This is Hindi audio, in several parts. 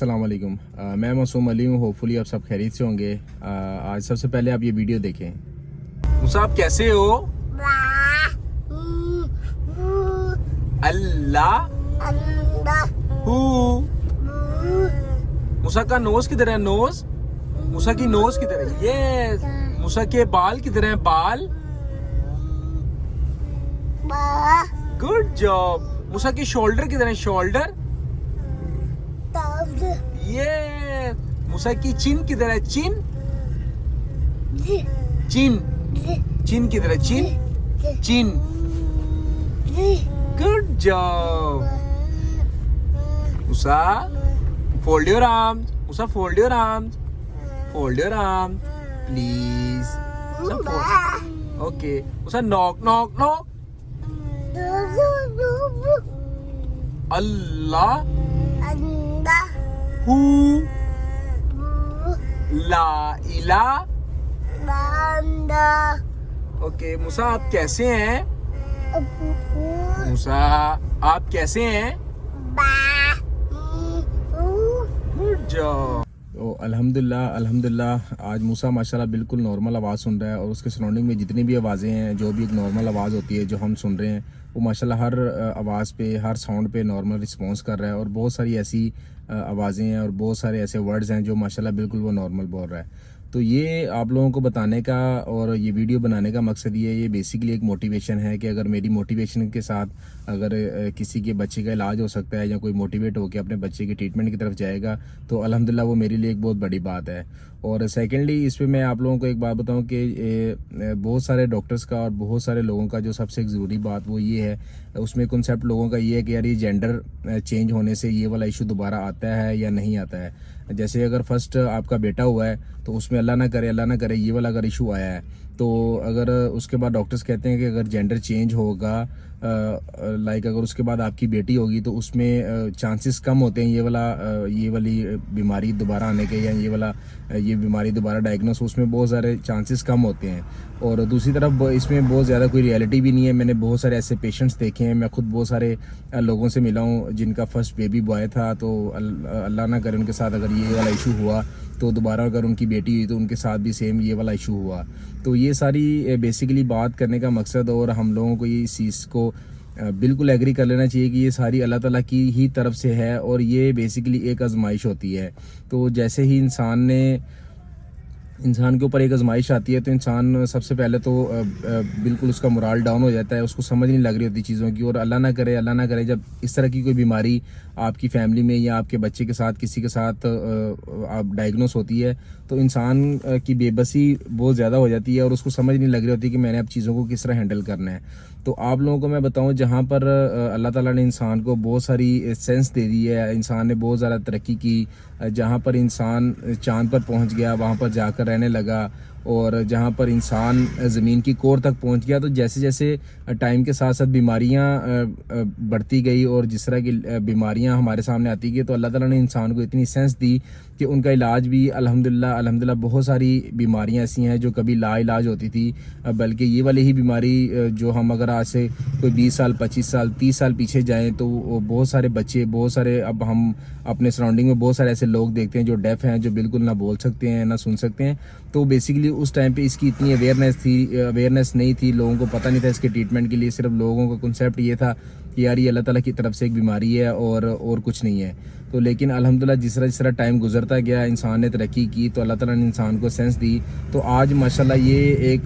अस्सलाम वालेकुम। मैं मासूम अली हूँ। होपफुली आप सब खैरियत से होंगे। आज सबसे पहले आप ये वीडियो देखें। मूसा आप कैसे हो? अल्लाह हू। मूसा का नोज किधर है? नोज। मूसा की नोज किधर है? ये मूसा के बाल किधर हैं? बाल। Good job. मूसा की शोल्डर किधर है? शोल्डर। ये मूसा की चिन किधर है? चिन। चिन। चिन किधर है? Chin. Chin. Good job. Musa fold your arms. Musa fold your arms. Fold your arm please. Okay. Musa knock knock knock. अल्लाह हू ला इला। ओके मूसा आप कैसे हैं? मूसा आप कैसे हैं? Good job. तो अल्हम्दुलिल्लाह अल्हम्दुलिल्लाह आज मूसा माशाल्लाह बिल्कुल नॉर्मल आवाज़ सुन रहा है और उसके सराउंडिंग में जितनी भी आवाज़ें हैं, जो भी एक नॉर्मल आवाज़ होती है जो हम सुन रहे हैं, वो माशाल्लाह हर आवाज़ पे, हर साउंड पे नॉर्मल रिस्पॉन्स कर रहा है। और बहुत सारी ऐसी आवाज़ें हैं और बहुत सारे ऐसे वर्ड्स हैं जो माशाल्लाह बिल्कुल वो नॉर्मल बोल रहा है। तो ये आप लोगों को बताने का और ये वीडियो बनाने का मकसद ये बेसिकली एक मोटिवेशन है कि अगर मेरी मोटिवेशन के साथ अगर किसी के बच्चे का इलाज हो सकता है या कोई मोटिवेट होकर अपने बच्चे की ट्रीटमेंट की तरफ जाएगा तो अल्हम्दुलिल्लाह वो मेरे लिए एक बहुत बड़ी बात है। और सेकेंडली इस पर मैं आप लोगों को एक बात बताऊं कि बहुत सारे डॉक्टर्स का और बहुत सारे लोगों का जो सबसे एक ज़रूरी बात वो ये है, उसमें कॉन्सेप्ट लोगों का ये है कि यार ये जेंडर चेंज होने से ये वाला इशू दोबारा आता है या नहीं आता है। जैसे अगर फर्स्ट आपका बेटा हुआ है तो उसमें अल्लाह ना करे ये वाला अगर इशू आया है तो अगर उसके बाद डॉक्टर्स कहते हैं कि अगर जेंडर चेंज होगा लाइक अगर उसके बाद आपकी बेटी होगी तो उसमें चांसेस कम होते हैं ये वाली बीमारी दोबारा आने के या ये बीमारी दोबारा डायग्नोस, उसमें बहुत सारे चांसेस कम होते हैं। और दूसरी तरफ इसमें बहुत ज़्यादा कोई रियलिटी भी नहीं है। मैंने बहुत सारे ऐसे पेशेंट्स देखे हैं, मैं खुद बहुत सारे लोगों से मिला हूँ जिनका फर्स्ट बेबी बॉय था तो अल्लाह ना करे उनके साथ अगर ये वाला इशू हुआ तो दोबारा अगर उनकी बेटी हुई तो उनके साथ भी सेम ये वाला इशू हुआ। तो ये सारी बेसिकली बात करने का मकसद, और हम लोगों को ये इस चीज़ को बिल्कुल एग्री कर लेना चाहिए कि ये सारी अल्लाह ताला की ही तरफ से है और ये बेसिकली एक आजमाइश होती है। तो जैसे ही इंसान के ऊपर एक आजमाइश आती है तो इंसान सबसे पहले तो बिल्कुल उसका मोराल डाउन हो जाता है, उसको समझ नहीं लग रही होती चीज़ों की। और अल्लाह ना करे जब इस तरह की कोई बीमारी आपकी फैमिली में या आपके बच्चे के साथ किसी के साथ आप डायग्नोस होती है तो इंसान की बेबसी बहुत ज़्यादा हो जाती है और उसको समझ नहीं लग रही होती कि मैंने अब चीज़ों को किस तरह हैंडल करना है। तो आप लोगों को मैं बताऊं, जहां पर अल्लाह ताला ने इंसान को बहुत सारी सेंस दे दी है, इंसान ने बहुत ज़्यादा तरक्की की, जहां पर इंसान चांद पर पहुंच गया, वहां पर जाकर रहने लगा, और जहां पर इंसान ज़मीन की कोर तक पहुंच गया, तो जैसे जैसे टाइम के साथ साथ बीमारियां बढ़ती गई और जिस तरह की बीमारियां हमारे सामने आती गई तो अल्लाह ताला ने इंसान को इतनी सेंस दी कि उनका इलाज भी अल्हम्दुलिल्लाह बहुत सारी बीमारियां ऐसी हैं जो कभी लाइलाज होती थी, बल्कि ये वाली ही बीमारी जो हम अगर आज से कोई 20 साल 25 साल 30 साल पीछे जाएं तो बहुत सारे बच्चे, बहुत सारे, अब हम अपने सराउंडिंग में बहुत सारे ऐसे लोग देखते हैं जो डेफ हैं, जो बिल्कुल ना बोल सकते हैं ना सुन सकते हैं। तो बेसिकली उस टाइम पे इसकी इतनी अवेयरनेस नहीं थी, लोगों को पता नहीं था इसके ट्रीटमेंट के लिए। सिर्फ लोगों का कॉन्सेप्ट ये था कि यार ये अल्लाह ताला की तरफ से एक बीमारी है और कुछ नहीं है। तो लेकिन अल्हम्दुलिल्लाह जिस तरह टाइम गुजरता गया, इंसान ने तरक्की की तो अल्लाह ताला ने इंसान को सेंस दी। तो आज माशाल्लाह ये एक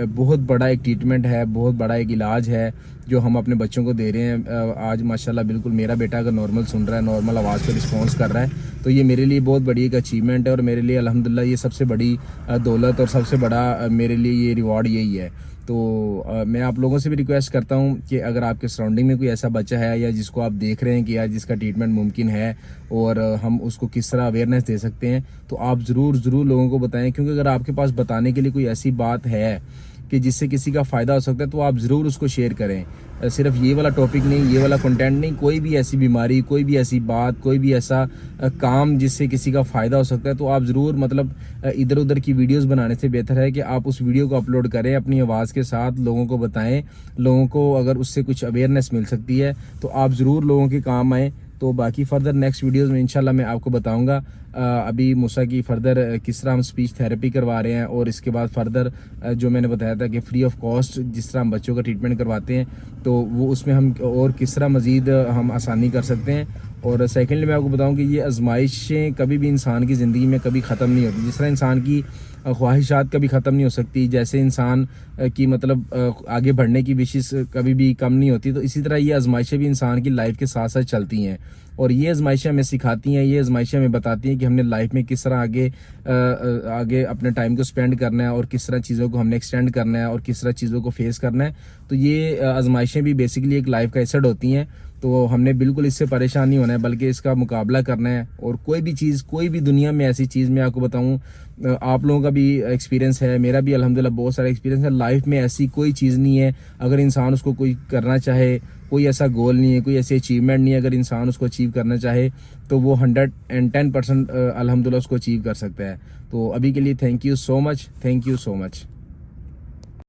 बहुत बड़ा एक ट्रीटमेंट है, बहुत बड़ा एक इलाज है जो हम अपने बच्चों को दे रहे हैं। आज माशाल्लाह बिल्कुल मेरा बेटा अगर नॉर्मल सुन रहा है, नॉर्मल आवाज़ पर रिस्पॉन्स कर रहा है तो ये मेरे लिए बहुत बड़ी एक अचीवमेंट है और मेरे लिए अल्हम्दुलिल्लाह ये सबसे बड़ी दौलत और सबसे बड़ा मेरे लिए ये रिवॉर्ड यही है। तो मैं आप लोगों से भी रिक्वेस्ट करता हूं कि अगर आपके सराउंडिंग में कोई ऐसा बच्चा है या जिसको आप देख रहे हैं कि यार जिसका ट्रीटमेंट मुमकिन है और हम उसको किस तरह अवेयरनेस दे सकते हैं तो आप ज़रूर लोगों को बताएं, क्योंकि अगर आपके पास बताने के लिए कोई ऐसी बात है कि जिससे किसी का फ़ायदा हो सकता है तो आप ज़रूर उसको शेयर करें। सिर्फ ये वाला टॉपिक नहीं, ये वाला कंटेंट नहीं, कोई भी ऐसी बीमारी, कोई भी ऐसी बात, कोई भी ऐसा काम जिससे किसी का फ़ायदा हो सकता है तो आप ज़रूर मतलब इधर उधर की वीडियोस बनाने से बेहतर है कि आप उस वीडियो को अपलोड करें अपनी आवाज़ के साथ, लोगों को बताएं। लोगों को अगर उससे कुछ अवेयरनेस मिल सकती है तो आप ज़रूर लोगों के काम आएँ। तो बाकी फ़र्दर नेक्स्ट वीडियोज़ में इंशाल्लाह मैं आपको बताऊँगा अभी मूसा की फ़र्दर किस तरह हम स्पीच थेरेपी करवा रहे हैं, और इसके बाद फ़र्दर जो मैंने बताया था कि फ्री ऑफ कॉस्ट जिस तरह हम बच्चों का ट्रीटमेंट करवाते हैं, तो वो उसमें हम और किस तरह मज़ीद हम आसानी कर सकते हैं। और सेकेंडली मैं आपको बताऊं कि ये आजमाइशें कभी भी इंसान की ज़िंदगी में कभी ख़त्म नहीं होती। जिस तरह इंसान की ख्वाहिशात कभी ख़त्म नहीं हो सकती, जैसे इंसान की मतलब आगे बढ़ने की विशेष कभी भी कम नहीं होती, तो इसी तरह ये आजमाइशें भी इंसान की लाइफ के साथ साथ चलती हैं। और ये आजमाइशें हमें सिखाती हैं, ये आजमाइशें हमें बताती हैं कि हमने लाइफ में किस तरह आगे अपने टाइम को स्पेंड करना है, और किस तरह चीज़ों को हमने एक्सटेंड करना है, और किस तरह चीज़ों को फेस करना है। तो ये आजमाइशें भी बेसिकली एक लाइफ का एसेट होती हैं। तो हमने बिल्कुल इससे परेशान नहीं होना है, बल्कि इसका मुकाबला करना है। और कोई भी चीज़, कोई भी दुनिया में ऐसी चीज़ मैं आपको बताऊं, आप लोगों का भी एक्सपीरियंस है, मेरा भी अल्हम्दुलिल्लाह बहुत सारा एक्सपीरियंस है। लाइफ में ऐसी कोई चीज़ नहीं है, अगर इंसान उसको कोई करना चाहे, कोई ऐसा गोल नहीं है, कोई ऐसी अचीवमेंट नहीं है, अगर इंसान उसको अचीव करना चाहे तो वो 110% अल्हम्दुलिल्लाह उसको अचीव कर सकता है। तो अभी के लिए thank you so much, thank you so much.